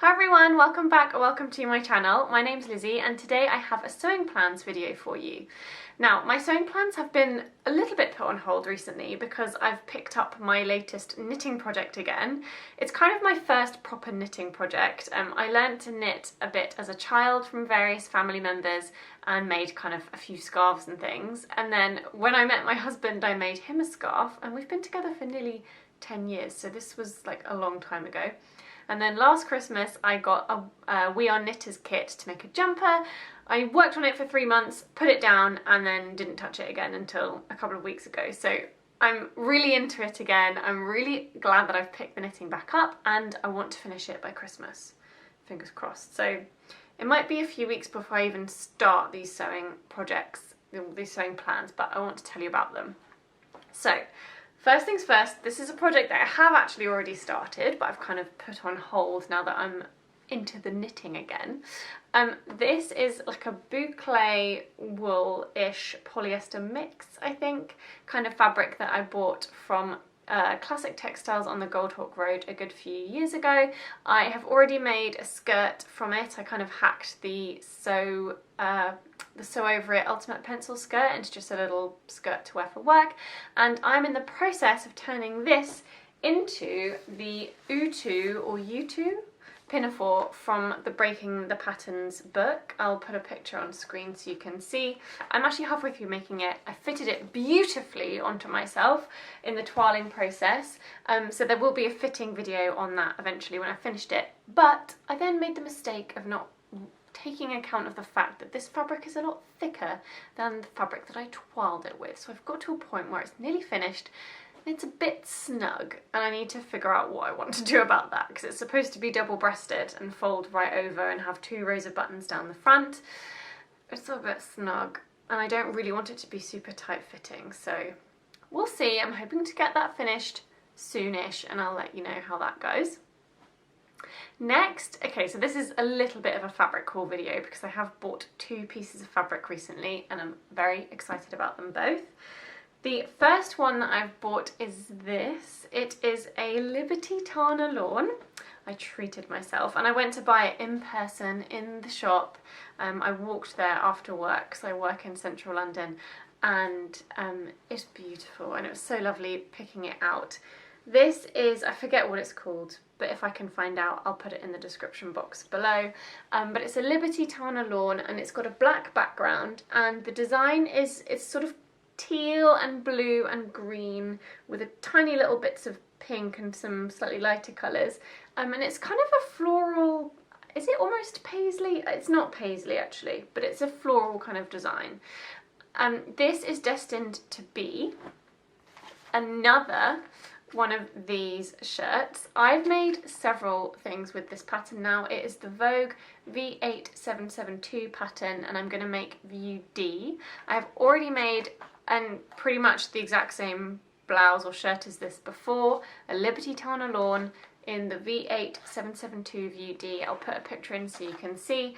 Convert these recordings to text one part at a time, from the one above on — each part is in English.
Hi everyone, welcome back or welcome to my channel. My name's Lizzie and today I have a sewing plans video for you. Now, my sewing plans have been a little bit put on hold recently because I've picked up my latest knitting project again. It's kind of my first proper knitting project. I learnt to knit a bit as a child from various family members and made kind of a few scarves and things. And then when I met my husband, I made him a scarf, and we've been together for nearly 10 years, so this was like a long time ago. And then last Christmas I got a We Are Knitters kit to make a jumper. I worked on it for 3 months, put it down, and then didn't touch it again until a couple of weeks ago. So I'm really into it again. I'm really glad that I've picked the knitting back up, and I want to finish it by Christmas. Fingers crossed. So it might be a few weeks before I even start these sewing projects, these sewing plans, but I want to tell you about them. So first things first, this is a project that I have actually already started, but I've kind of put on hold now that I'm into the knitting again. This is like a boucle wool-ish polyester mix, I think, kind of fabric that I bought from Classic Textiles on the Goldhawk Road a good few years ago. I have already made a skirt from it. I kind of hacked the sew over it ultimate pencil skirt into just a little skirt to wear for work, and I'm in the process of turning this into the U2 pinafore from the Breaking the Patterns book. I'll put a picture on screen so you can see. I'm actually halfway through making it. I fitted it beautifully onto myself in the toiling process, so there will be a fitting video on that eventually when I finished it. But I then made the mistake of not taking account of the fact that this fabric is a lot thicker than the fabric that I toiled it with. So I've got to a point where it's nearly finished. It's a bit snug and I need to figure out what I want to do about that, because it's supposed to be double-breasted and fold right over and have 2 rows of buttons down the front. It's a bit snug and I don't really want it to be super tight fitting, so we'll see. I'm hoping to get that finished soonish and I'll let you know how that goes. Next, okay, so this is a little bit of a fabric haul video because I have bought 2 pieces of fabric recently and I'm very excited about them both. The first one that I've bought is this. It is a Liberty Tana lawn. I treated myself and I went to buy it in person in the shop. I walked there after work because I work in central London, and it's beautiful and it was so lovely picking it out. This is, I forget what it's called, but if I can find out I'll put it in the description box below. But it's a Liberty Tana lawn and it's got a black background, and the design is, it's sort of teal and blue and green with a tiny little bits of pink and some slightly lighter colours, and it's kind of a floral, is it almost paisley? It's not paisley actually, but it's a floral kind of design. This is destined to be another one of these shirts. I've made several things with this pattern now. It is the Vogue V8772 pattern and I'm going to make View D. I have already made pretty much the exact same blouse or shirt as this before, a Liberty Tana lawn in the V8772 View D. I'll put a picture in so you can see,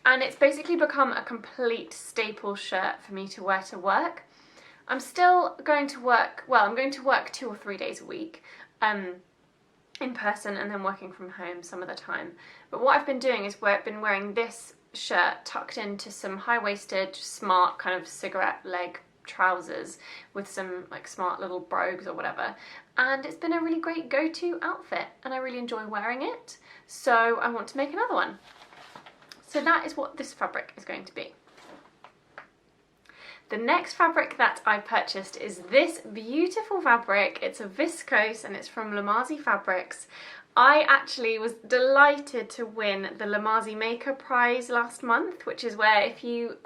and it's basically become a complete staple shirt for me to wear to work. I'm still going to work, well, I'm going to work 2 or 3 days a week in person and then working from home some of the time. But what I've been doing is I've been wearing this shirt tucked into some high-waisted, smart kind of cigarette leg trousers with some like smart little brogues or whatever, and it's been a really great go-to outfit and I really enjoy wearing it, so I want to make another one. So that is what this fabric is going to be. The next fabric that I purchased is this beautiful fabric. It's a viscose and it's from Lamazi Fabrics. I actually was delighted to win the Lamazi Maker Prize last month, which is where if you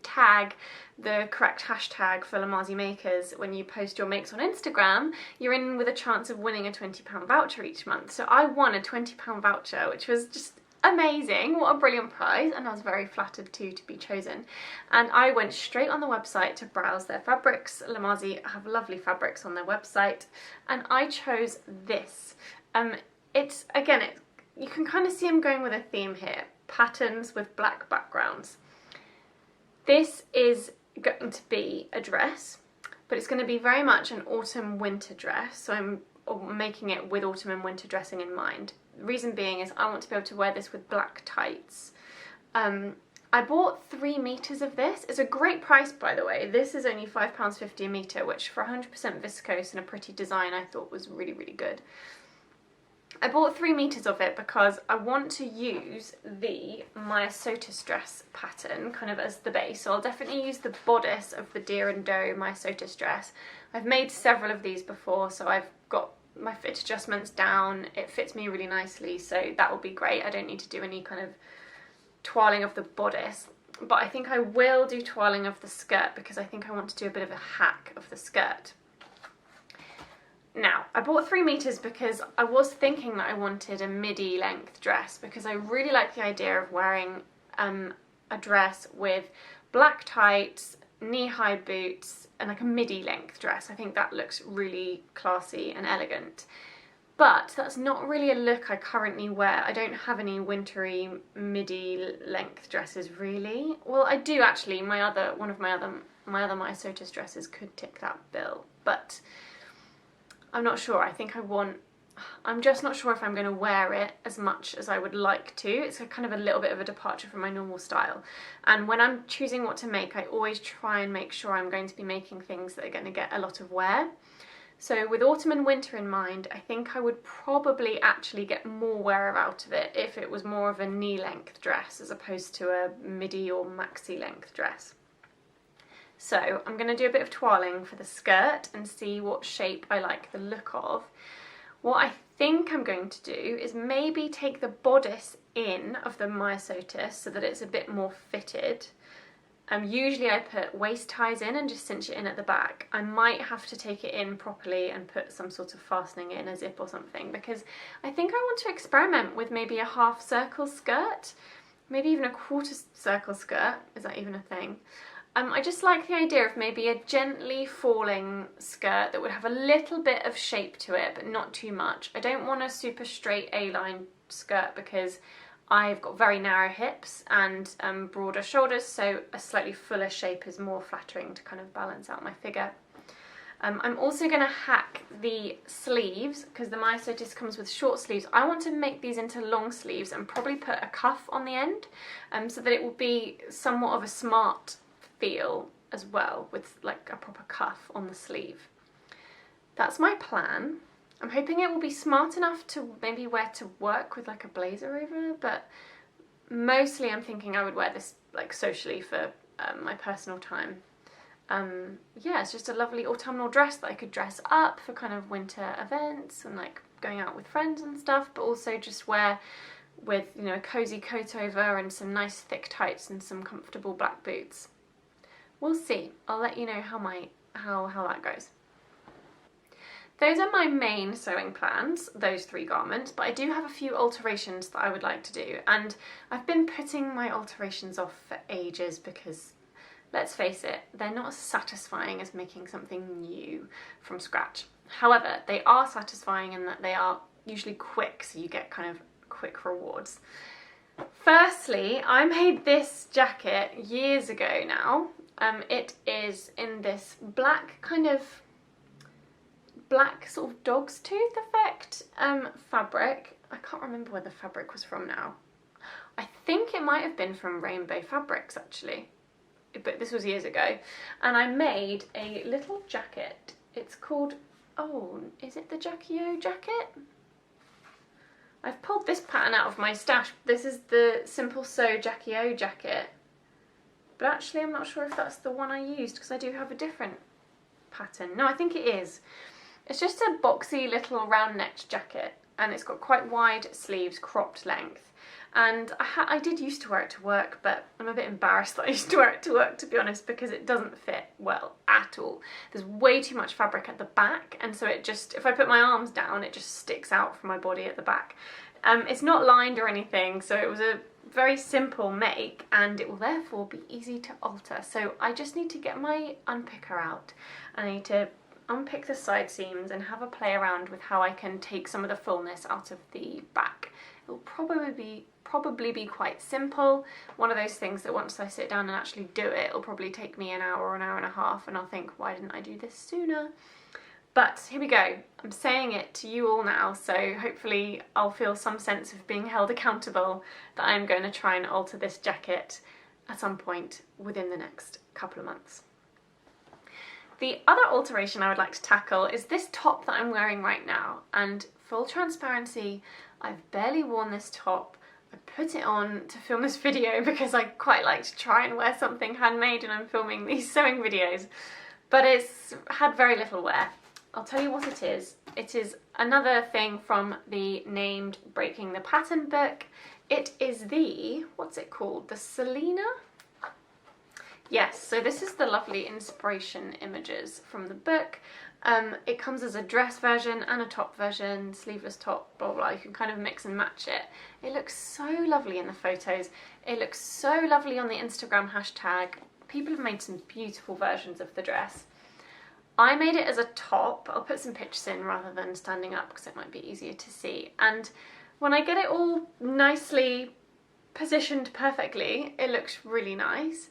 tag the correct hashtag for Lamazi Makers when you post your makes on Instagram, you're in with a chance of winning a £20 voucher each month. So I won a £20 voucher, which was just amazing. What a brilliant prize, and I was very flattered too to be chosen. And I went straight on the website to browse their fabrics. Lamazi have lovely fabrics on their website, and I chose this. It's, again, you can kind of see I'm going with a theme here, patterns with black backgrounds. This is going to be a dress, but it's going to be very much an autumn winter dress, so I'm making it with autumn and winter dressing in mind. The reason being is I want to be able to wear this with black tights. I bought 3 meters of this. It's a great price, by the way. This is only £5.50 a meter, which for 100% viscose and a pretty design I thought was really, really good. I bought 3 meters of it because I want to use the Myosotis dress pattern kind of as the base. So I'll definitely use the bodice of the Deer and Doe Myosotis dress. I've made several of these before, so I've got my fit adjustments down. It fits me really nicely, so that will be great. I don't need to do any kind of toiling of the bodice, but I think I will do toiling of the skirt because I think I want to do a bit of a hack of the skirt. Now, I bought 3 meters because I was thinking that I wanted a midi length dress because I really like the idea of wearing a dress with black tights, knee-high boots, and like a midi length dress. I think that looks really classy and elegant. But that's not really a look I currently wear. I don't have any wintry midi length dresses really. Well, I do actually. One of my other Myosotis dresses could tick that bill, but I'm not sure. I'm just not sure if I'm going to wear it as much as I would like to. It's a kind of a little bit of a departure from my normal style. And when I'm choosing what to make, I always try and make sure I'm going to be making things that are going to get a lot of wear. So with autumn and winter in mind, I think I would probably actually get more wear out of it if it was more of a knee-length dress as opposed to a midi or maxi-length dress. So I'm going to do a bit of toiling for the skirt and see what shape I like the look of. What I think I'm going to do is maybe take the bodice in of the Myosotis so that it's a bit more fitted. Usually I put waist ties in and just cinch it in at the back. I might have to take it in properly and put some sort of fastening in, a zip or something, because I think I want to experiment with maybe a half circle skirt, maybe even a quarter circle skirt. Is that even a thing? I just like the idea of maybe a gently falling skirt that would have a little bit of shape to it, but not too much. I don't want a super straight A-line skirt because I've got very narrow hips and broader shoulders, so a slightly fuller shape is more flattering to kind of balance out my figure. I'm also going to hack the sleeves because the Myosotis comes with short sleeves. I want to make these into long sleeves and probably put a cuff on the end so that it will be somewhat of a smart feel as well, with like a proper cuff on the sleeve. That's my plan. I'm hoping it will be smart enough to maybe wear to work with like a blazer over, but mostly I'm thinking I would wear this like socially for my personal time. Yeah, it's just a lovely autumnal dress that I could dress up for kind of winter events and like going out with friends and stuff, but also just wear with, you know, a cozy coat over and some nice thick tights and some comfortable black boots. We'll see. I'll let you know how that goes. Those are my main sewing plans, those 3 garments, but I do have a few alterations that I would like to do, and I've been putting my alterations off for ages because, let's face it, they're not as satisfying as making something new from scratch. However, they are satisfying in that they are usually quick, so you get kind of quick rewards. Firstly, I made this jacket years ago now. It is in this black sort of dog's tooth effect fabric. I can't remember where the fabric was from now. I think it might have been from Rainbow Fabrics actually, but this was years ago. And I made a little jacket. It's called, oh, is it the Jackie O jacket? I've pulled this pattern out of my stash. This is the Simple Sew Jackie O jacket. But actually I'm not sure if that's the one I used because I do have a different pattern. No, I think it is. It's just a boxy little round-necked jacket and it's got quite wide sleeves, cropped length. And I did used to wear it to work, but I'm a bit embarrassed that I used to wear it to work, to be honest, because it doesn't fit well at all. There's way too much fabric at the back, and so it just, if I put my arms down, it just sticks out from my body at the back. It's not lined or anything, so it was a very simple make, and it will therefore be easy to alter. So I just need to get my unpicker out. I need to unpick the side seams and have a play around with how I can take some of the fullness out of the back. It will probably be quite simple. One of those things that once I sit down and actually do it, it'll probably take me an hour or an hour and a half, and I'll think, why didn't I do this sooner? But here we go. I'm saying it to you all now, so hopefully I'll feel some sense of being held accountable that I'm going to try and alter this jacket at some point within the next couple of months. The other alteration I would like to tackle is this top that I'm wearing right now, and full transparency, I've barely worn this top. I put it on to film this video because I quite like to try and wear something handmade when I'm filming these sewing videos, but it's had very little wear. I'll tell you what it is. It is another thing from the named Breaking the Pattern book. It is the, what's it called? The Selena? Yes, so this is the lovely inspiration images from the book. It comes as a dress version and a top version, sleeveless top, blah, blah, you can kind of mix and match it. It looks so lovely in the photos. It looks so lovely on the Instagram hashtag. People have made some beautiful versions of the dress. I made it as a top. I'll put some pictures in rather than standing up because it might be easier to see. And when I get it all nicely positioned perfectly, it looks really nice.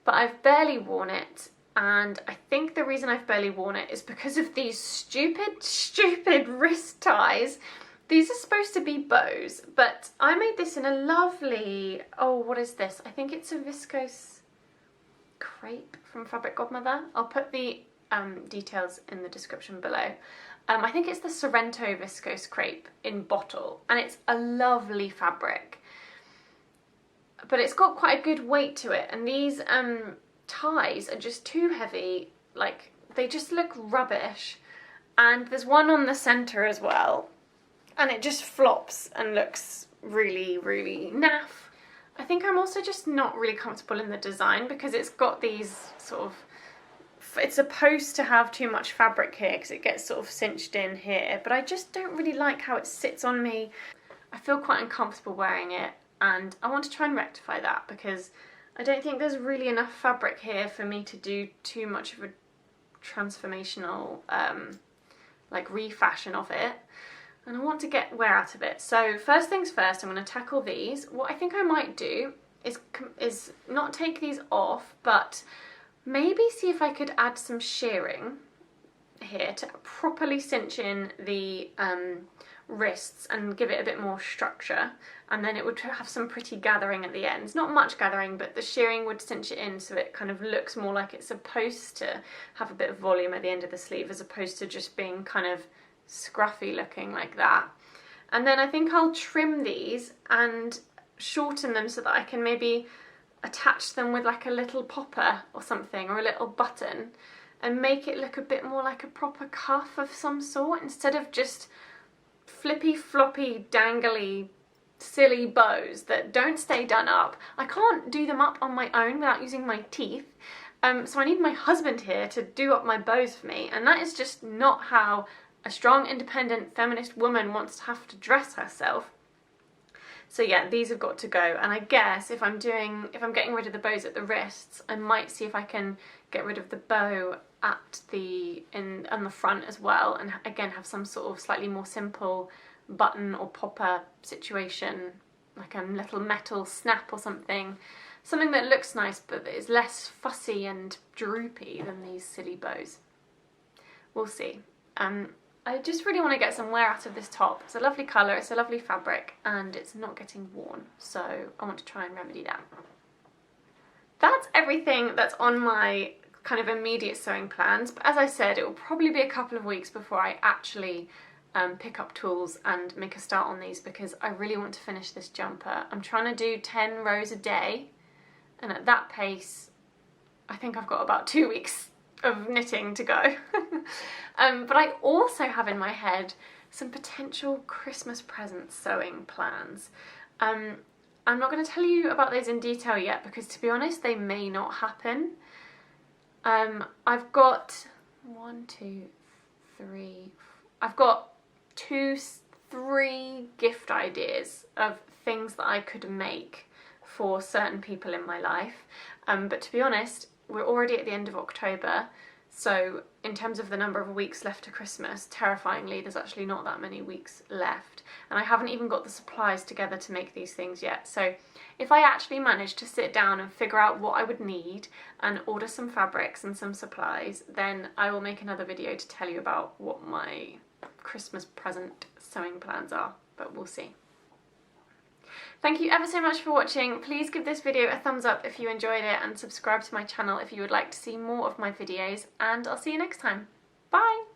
But I've barely worn it, and I think the reason I've barely worn it is because of these stupid wrist ties. These are supposed to be bows, but I made this in a lovely, oh, what is this? I think it's a viscose crepe from Fabric Godmother. I'll put the details in the description below. I think it's the Sorrento viscose crepe in Boucle, and it's a lovely fabric. But it's got quite a good weight to it, and these ties are just too heavy, like they just look rubbish. And there's one on the centre as well, and it just flops and looks really, really naff. I think I'm also just not really comfortable in the design because it's got these sort of, it's supposed to have too much fabric here because it gets sort of cinched in here, but I just don't really like how it sits on me. I feel quite uncomfortable wearing it, and I want to try and rectify that because I don't think there's really enough fabric here for me to do too much of a transformational like refashion of it, and I want to get wear out of it. So first things first, I'm going to tackle these. What I think I might do is not take these off, but maybe see if I could add some shearing here to properly cinch in the wrists and give it a bit more structure, and then it would have some pretty gathering at the ends. Not much gathering, but the shearing would cinch it in so it kind of looks more like it's supposed to have a bit of volume at the end of the sleeve as opposed to just being kind of scruffy looking like that. And then I think I'll trim these and shorten them so that I can maybe attach them with like a little popper or something, or a little button, and make it look a bit more like a proper cuff of some sort instead of just flippy floppy dangly silly bows that don't stay done up. I can't do them up on my own without using my teeth, so I need my husband here to do up my bows for me, and that is just not how a strong, independent, feminist woman wants to have to dress herself. So yeah, these have got to go, and I guess if I'm getting rid of the bows at the wrists, I might see if I can get rid of the bow at on the front as well, and again have some sort of slightly more simple button or popper situation, like a little metal snap or something that looks nice but is less fussy and droopy than these silly bows. We'll see. I just really want to get some wear out of this top. It's a lovely colour, it's a lovely fabric, and it's not getting worn, so I want to try and remedy that. That's everything that's on my kind of immediate sewing plans, but as I said, it will probably be a couple of weeks before I actually pick up tools and make a start on these, because I really want to finish this jumper. I'm trying to do 10 rows a day, and at that pace I think I've got about 2 weeks of knitting to go. But I also have in my head some potential Christmas present sewing plans. I'm not going to tell you about those in detail yet because, to be honest, they may not happen. I've got I've got three gift ideas of things that I could make for certain people in my life. But to be honest, we're already at the end of October, So in terms of the number of weeks left to Christmas, terrifyingly, there's actually not that many weeks left. And I haven't even got the supplies together to make these things yet. So if I actually manage to sit down and figure out what I would need and order some fabrics and some supplies, then I will make another video to tell you about what my Christmas present sewing plans are, but we'll see. Thank you ever so much for watching. Please give this video a thumbs up if you enjoyed it and subscribe to my channel if you would like to see more of my videos, and I'll see you next time. Bye!